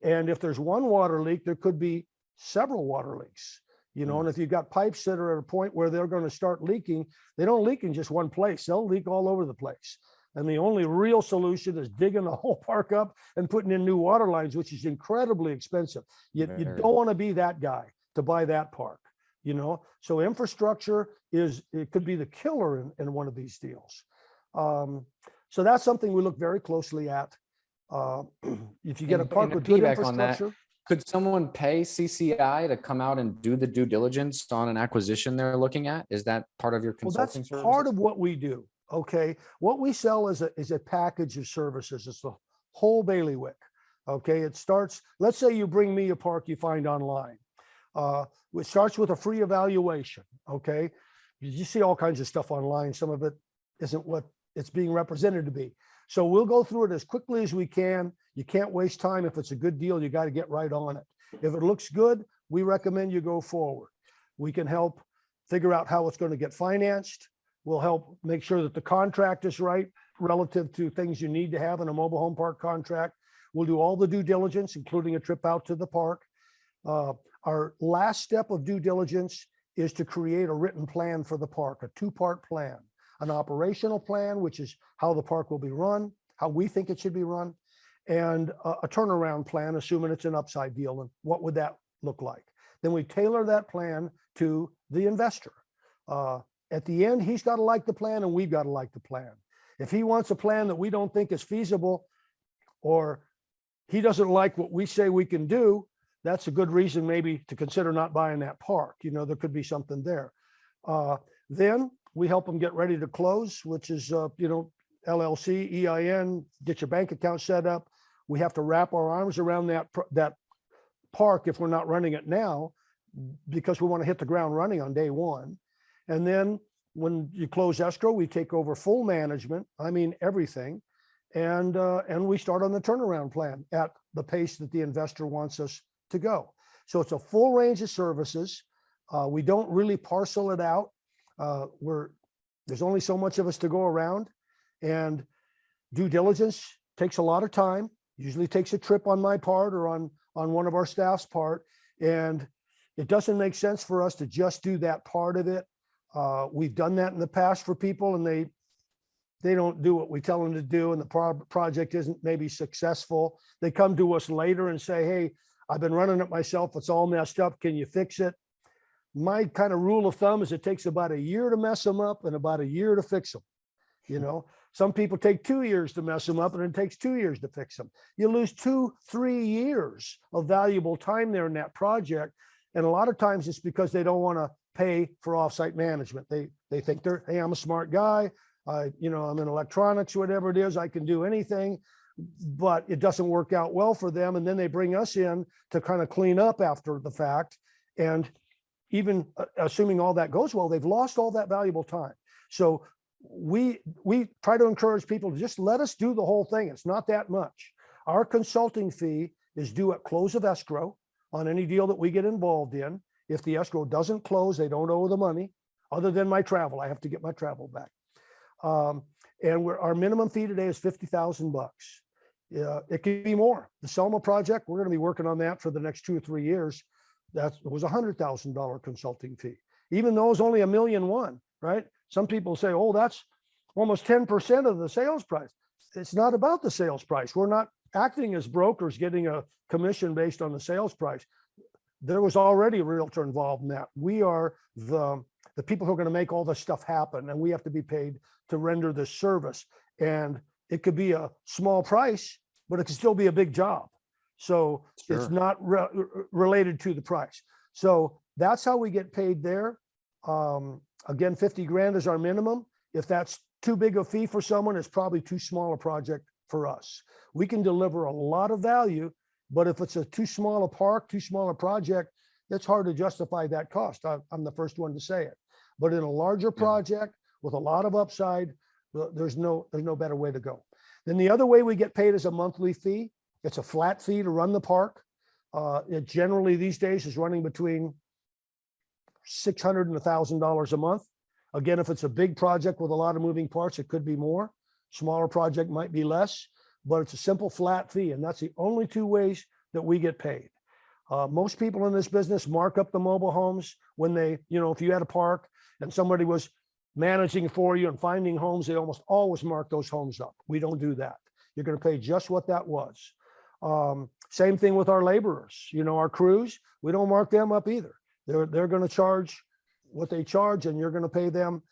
And if there's one water leak, there could be several water leaks, and if you've got pipes that are at a point where they're going to start leaking, they don't leak in just one place. They'll leak all over the place. And the only real solution is digging the whole park up and putting in new water lines, which is incredibly expensive. You don't want to be that guy to buy that park, So infrastructure it could be the killer in one of these deals. So that's something we look very closely at. If you get a park with good infrastructure. Could someone pay CCI to come out and do the due diligence on an acquisition they're looking at? Is that part of your consulting service? That's part of what we do. Okay. What we sell is a package of services. It's the whole bailiwick. Okay. It starts, let's say you bring me a park you find online. It starts with a free evaluation. Okay. You see all kinds of stuff online. Some of it isn't what it's being represented to be. So we'll go through it as quickly as we can. You can't waste time. If it's a good deal, you got to get right on it. If it looks good, we recommend you go forward. We can help figure out how it's going to get financed. We'll help make sure that the contract is right relative to things you need to have in a mobile home park contract. We'll do all the due diligence, including a trip out to the park. Our last step of due diligence is to create a written plan for the park, a two-part plan. An operational plan, which is how the park will be run, how we think it should be run, and a turnaround plan, assuming it's an upside deal, and what would that look like? Then we tailor that plan to the investor. At the end, he's got to like the plan and we've got to like the plan. If he wants a plan that we don't think is feasible, or he doesn't like what we say we can do, that's a good reason maybe to consider not buying that park. There could be something there. Then we help them get ready to close, which is, LLC, EIN, get your bank account set up. We have to wrap our arms around that park if we're not running it now, because we want to hit the ground running on day one. And then when you close escrow, we take over full management. I mean, everything. And we start on the turnaround plan at the pace that the investor wants us to go. So it's a full range of services. We don't really parcel it out. There's only so much of us to go around, and due diligence takes a lot of time, usually takes a trip on my part or on one of our staff's part. And it doesn't make sense for us to just do that part of it. We've done that in the past for people, and they don't do what we tell them to do, and the project isn't maybe successful. They come to us later and say, hey, I've been running it myself. It's all messed up. Can you fix it? My kind of rule of thumb is it takes about a year to mess them up and about a year to fix them. Some people take 2 years to mess them up, and it takes 2 years to fix them. You lose 2-3 years of valuable time there in that project. And a lot of times it's because they don't want to pay for offsite management. They think hey, I'm a smart guy. I'm in electronics, whatever it is, I can do anything, but it doesn't work out well for them. And then they bring us in to kind of clean up after the fact. And even assuming all that goes well, they've lost all that valuable time. So we try to encourage people to just let us do the whole thing. It's not that much. Our consulting fee is due at close of escrow on any deal that we get involved in. If the escrow doesn't close, they don't owe the money, other than my travel. I have to get my travel back. And our minimum fee today is $50,000. It could be more. The Selma project, we're going to be working on that for the next 2 or 3 years. That was $100,000 consulting fee, even though it's only $1.1 million, right? Some people say, oh, that's almost 10% of the sales price. It's not about the sales price. We're not acting as brokers getting a commission based on the sales price. There was already a realtor involved in that. We are the people who are going to make all this stuff happen, and we have to be paid to render this service. And it could be a small price, but it could still be a big job. So It's not related to the price. So that's how we get paid there. Again, 50 grand is our minimum. If that's too big a fee for someone, it's probably too small a project for us. We can deliver a lot of value, but if it's too small a park, too small a project, it's hard to justify that cost. I'm the first one to say it. But in a larger project with a lot of upside, there's no better way to go. Then the other way we get paid is a monthly fee. It's a flat fee to run the park. It generally these days is running between $600 and $1,000 a month. Again, if it's a big project with a lot of moving parts, it could be more. Smaller project might be less, but it's a simple flat fee. And that's the only 2 ways that we get paid. Most people in this business mark up the mobile homes when they, if you had a park and somebody was managing for you and finding homes, they almost always mark those homes up. We don't do that. You're going to pay just what that was. Same thing with our laborers, our crews, we don't mark them up either. They're going to charge what they charge and you're going to pay them.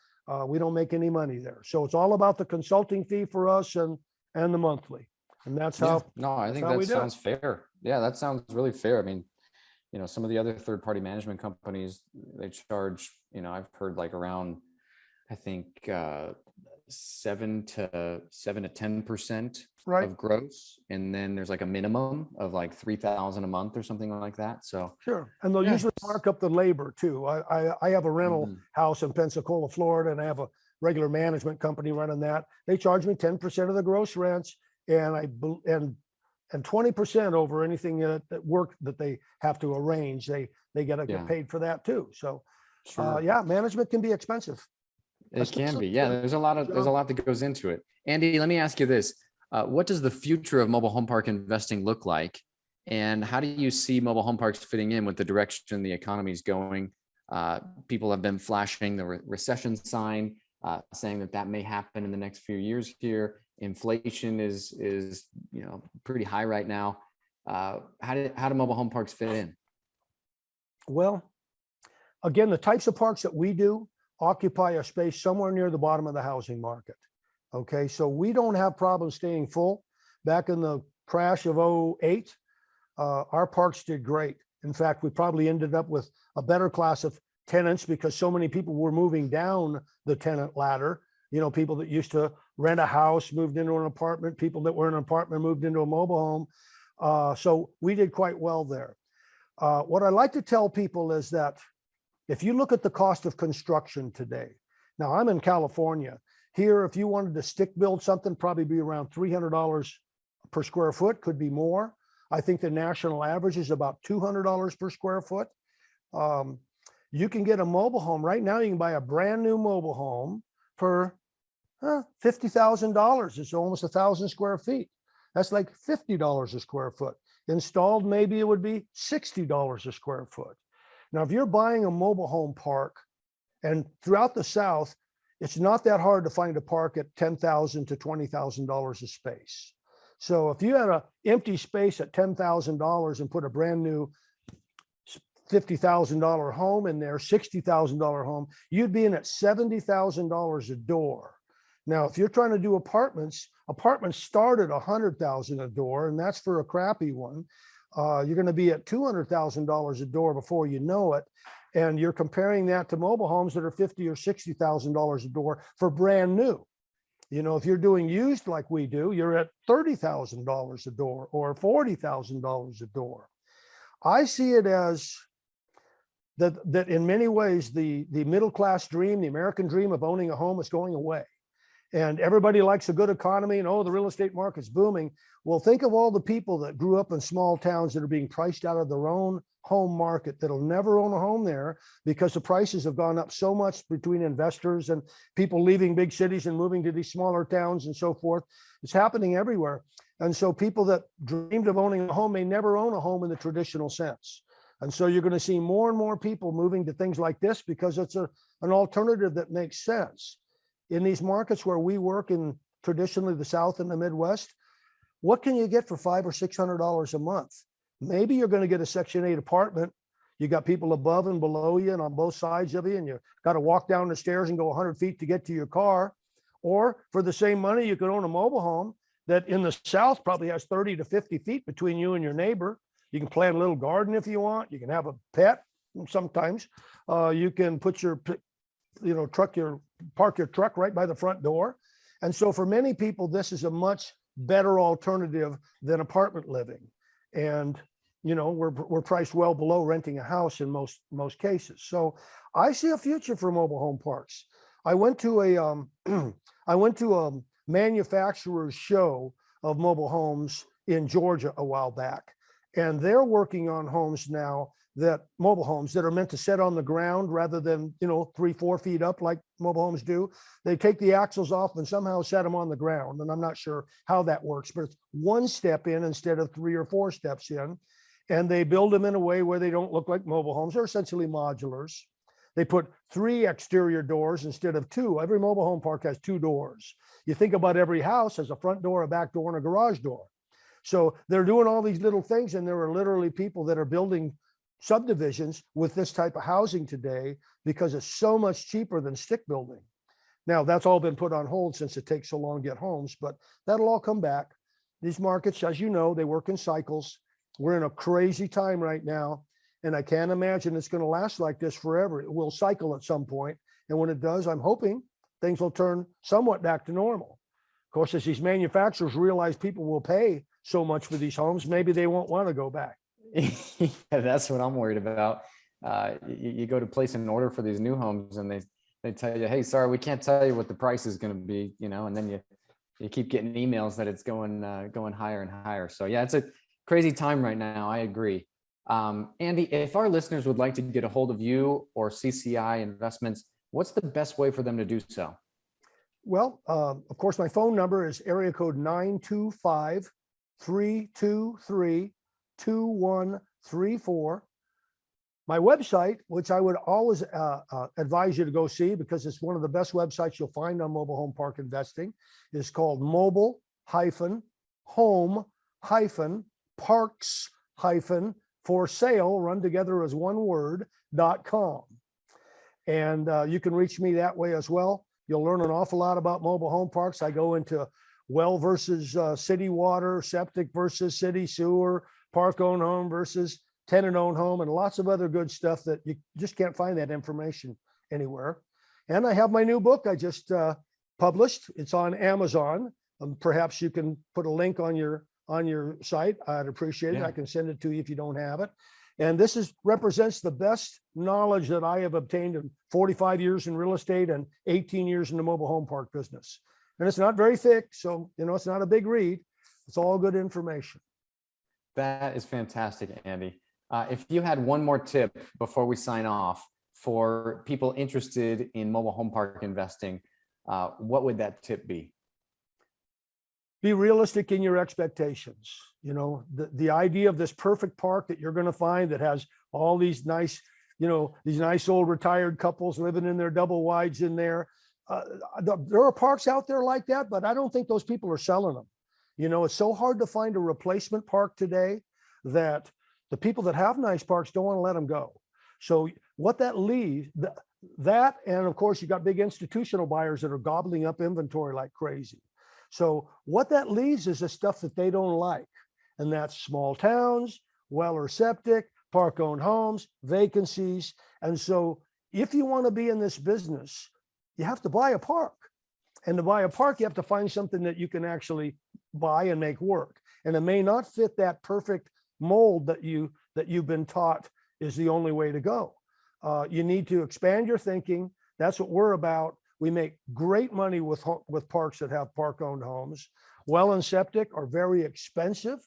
We don't make any money there. So it's all about the consulting fee for us and the monthly. And that's how. No, I think that sounds fair. Yeah, that sounds really fair. I mean, some of the other third-party management companies, they charge, I've heard like around, I think 7 to 10% of gross, and then there's like a minimum of like $3,000 a month or something like that. So sure, and they'll usually mark up the labor too. I have a rental house in Pensacola, Florida, and I have a regular management company running that. They charge me 10% of the gross rents, and 20% over anything that work that they have to arrange. They get paid for that too. So management can be expensive. It can be. Yeah, there's a lot that goes into it. Andy, let me ask you this. What does the future of mobile home park investing look like? And how do you see mobile home parks fitting in with the direction the economy is going? People have been flashing the recession sign, saying that may happen in the next few years here. Inflation is pretty high right now. How do mobile home parks fit in? Well, again, the types of parks that we do occupy a space somewhere near the bottom of the housing market. Okay, so we don't have problems staying full. Back in the crash of 2008, our parks did great. In fact, we probably ended up with a better class of tenants because so many people were moving down the tenant ladder. People that used to rent a house moved into an apartment, people that were in an apartment moved into a mobile home. So we did quite well there. What I like to tell people is that if you look at the cost of construction today, now I'm in California. Here, if you wanted to stick build something, probably be around $300 per square foot, could be more. I think the national average is about $200 per square foot. You can get a mobile home right now. You can buy a brand new mobile home for $50,000. It's almost 1,000 square feet. That's like $50 a square foot. Installed, maybe it would be $60 a square foot. Now, if you're buying a mobile home park, and throughout the South, it's not that hard to find a park at $10,000 to $20,000 a space. So if you had an empty space at $10,000 and put a brand new $50,000 home in there, $60,000 home, you'd be in at $70,000 a door. Now, if you're trying to do apartments start at $100,000 a door, and that's for a crappy one. You're going to be at $200,000 a door before you know it. And you're comparing that to mobile homes that are $50,000 or $60,000 a door for brand new. If you're doing used like we do, you're at $30,000 a door or $40,000 a door. I see it as that in many ways, the middle-class dream, the American dream of owning a home is going away. And everybody likes a good economy and, oh, the real estate market's booming. Well, think of all the people that grew up in small towns that are being priced out of their own home market that'll never own a home there because the prices have gone up so much between investors and people leaving big cities and moving to these smaller towns and so forth. It's happening everywhere. And so people that dreamed of owning a home may never own a home in the traditional sense. And so you're going to see more and more people moving to things like this because it's an alternative that makes sense. In these markets where we work in traditionally the South and the Midwest, what can you get for $500 or $600 a month? Maybe you're going to get a Section 8 apartment. You got people above and below you and on both sides of you, and you got to walk down the stairs and go 100 feet to get to your car. Or for the same money, you could own a mobile home that in the South probably has 30 to 50 feet between you and your neighbor. You can plant a little garden if you want. You can have a pet sometimes. You can put your park your truck right by the front door. And so for many people, this is a much better alternative than apartment living. And, we're priced well below renting a house in most cases. So I see a future for mobile home parks. I went to a manufacturer's show of mobile homes in Georgia a while back. And they're working on homes now mobile homes that are meant to sit on the ground rather than, 3-4 feet up like mobile homes do. They take the axles off and somehow set them on the ground. And I'm not sure how that works, but it's one step in instead of 3 or 4 steps in. And they build them in a way where they don't look like mobile homes. They're essentially modulars. They put 3 exterior doors instead of 2. Every mobile home park has 2 doors. You think about every house has a front door, a back door, and a garage door. So they're doing all these little things, and there are literally people that are building subdivisions with this type of housing today because it's so much cheaper than stick building. Now, that's all been put on hold since it takes so long to get homes, but that'll all come back. These markets, as you know, they work in cycles. We're in a crazy time right now, and I can't imagine it's going to last like this forever. It will cycle at some point, and when it does, I'm hoping things will turn somewhat back to normal. Of course, as these manufacturers realize people will pay so much for these homes, maybe they won't want to go back. Yeah, that's what I'm worried about. You go to place an order for these new homes and they tell you, hey, sorry, we can't tell you what the price is going to be, and then you keep getting emails that it's going higher and higher. So yeah, it's a crazy time right now. I agree. Andy, if our listeners would like to get a hold of you or CCI Investments, what's the best way for them to do so? Well, of course, my phone number is area code 925-323-2134. My website, which I would always advise you to go see because it's one of the best websites you'll find on mobile home park investing, is called mobile-home-parks-for-sale, run together as one word.com. And you can reach me that way as well. You'll learn an awful lot about mobile home parks. I go into well versus city water, septic versus city sewer, park-owned home versus tenant-owned home, and lots of other good stuff that you just can't find that information anywhere. And I have my new book I just published. It's on Amazon. Perhaps you can put a link on your site. I'd appreciate it. I can send it to you if you don't have it. And this represents the best knowledge that I have obtained in 45 years in real estate and 18 years in the mobile home park business. And it's not very thick, so it's not a big read. It's all good information. That is fantastic, Andy. If you had one more tip before we sign off for people interested in mobile home park investing, what would that tip be? Be realistic in your expectations. The idea of this perfect park that you're going to find that has all these nice, these nice old retired couples living in their double wides in there. There are parks out there like that, but I don't think those people are selling them. It's so hard to find a replacement park today that the people that have nice parks don't want to let them go. So what that leaves, that, and of course you got big institutional buyers that are gobbling up inventory like crazy. So what that leaves is the stuff that they don't like. And that's small towns, well or septic, park-owned homes, vacancies. And so if you want to be in this business, you have to buy a park. And to buy a park, you have to find something that you can actually buy and make work. And it may not fit that perfect mold that you've been taught is the only way to go. You need to expand your thinking. That's what we're about. We make great money with parks that have park-owned homes. Well and septic are very expensive.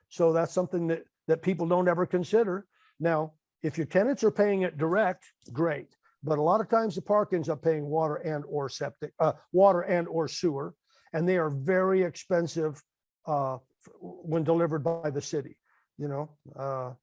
So that's something that people don't ever consider. Now, if your tenants are paying it direct, great. But a lot of times the park ends up paying water and or sewer, and they are very expensive when delivered by the city, you know.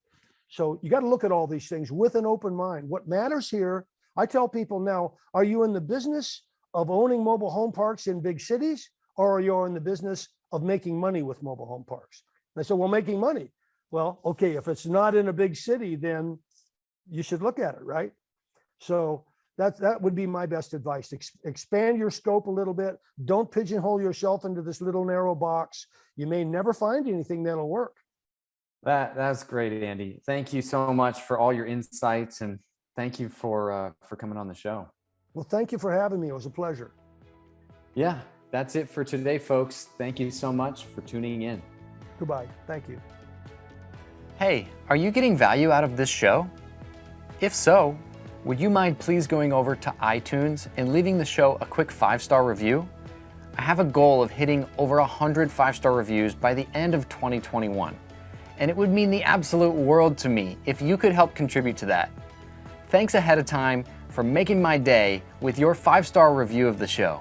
So you got to look at all these things with an open mind. What matters here, I tell people now, are you in the business of owning mobile home parks in big cities, or are you in the business of making money with mobile home parks? And I said, well, making money. Well, okay, if it's not in a big city, then you should look at it, right? So that would be my best advice. Expand your scope a little bit. Don't pigeonhole yourself into this little narrow box. You may never find anything that'll work. That's great, Andy. Thank you so much for all your insights, and thank you for coming on the show. Well, thank you for having me. It was a pleasure. Yeah, that's it for today, folks. Thank you so much for tuning in. Goodbye. Thank you. Hey, are you getting value out of this show? If so, would you mind please going over to iTunes and leaving the show a quick 5-star review? I have a goal of hitting over 100 5-star reviews by the end of 2021, and it would mean the absolute world to me if you could help contribute to that. Thanks ahead of time for making my day with your 5-star review of the show.